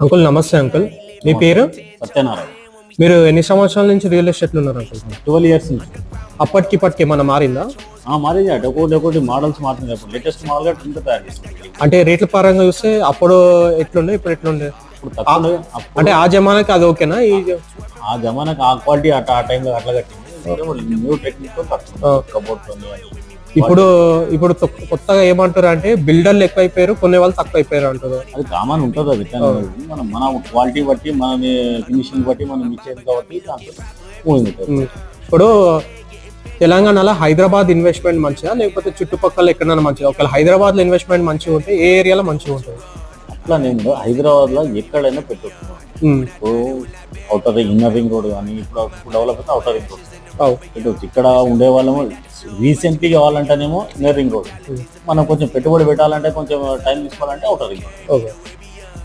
Uncle నమస్తే uncle. మీ పేరు? సత్యనారాయణ. మీరు ఎన్ని సంవత్సరాల నుంచి రియల్ ఎస్టేట్లో ఉన్నారు అంకుల్? 12 ఇయర్స్ నుంచి. అప్పటికి ఇప్పటికి ఏమన్నా మారిందా? మారేది అంటే ఒకటి మోడల్స్ మారుతుంది. ఇప్పుడు లేటెస్ట్ మోడల్గా డ్రింక్ తయారు చేస్తుంది. అంటే రేట్ల పరంగా చూస్తే అప్పుడు ఎట్లుండే ఇప్పుడు ఎట్లుండే? ఇప్పుడు తక్కువ. అంటే ఆ జమానాకి అది ఓకేనా? ఆ జమానాకి ఆ క్వాలిటీ ఆ టైంలో అట్లా కట్టింది. న్యూ టెక్నిక్ కబోర్డ్ ఇప్పుడు ఇప్పుడు కొత్తగా ఏమంటారు అంటే బిల్డర్లు ఎక్కువైపోయారు, కొనే వాళ్ళు తక్కువ అయిపోయారు అంటారు. అది కామన్ ఉంటుంది. అది మన క్వాలిటీ బట్టి మన ఫినిషింగ్ బట్టి మనం ఇచ్చేది కాబట్టి ఇప్పుడు తెలంగాణలో హైదరాబాద్ ఇన్వెస్ట్మెంట్ మంచిదా లేకపోతే చుట్టుపక్కల ఎక్కడైనా మంచిదా? ఒకవేళ హైదరాబాద్ లో ఇన్వెస్ట్మెంట్ మంచిగా ఉంటే ఏ ఏరియాలో మంచిగా ఉంటుంది? అట్లా నేను హైదరాబాద్ లో ఎక్కడైనా పెట్టుకున్నాను. అవుటర్ ఇన్నర్ రింగ్ రోడ్ కానీ ఇప్పుడు డెవలప్ అయితే అవుటర్ రింగ్ రోడ్ పెట్టవచ్చు. ఇక్కడ ఉండే వాళ్ళము రీసెంట్లీ కావాలంటేనేమో ఇన్నర్ రింగ్ రోడ్. మనం కొంచెం పెట్టుబడి పెట్టాలంటే కొంచెం టైం తీసుకోవాలంటే అవుటర్ రింగ్ రోడ్.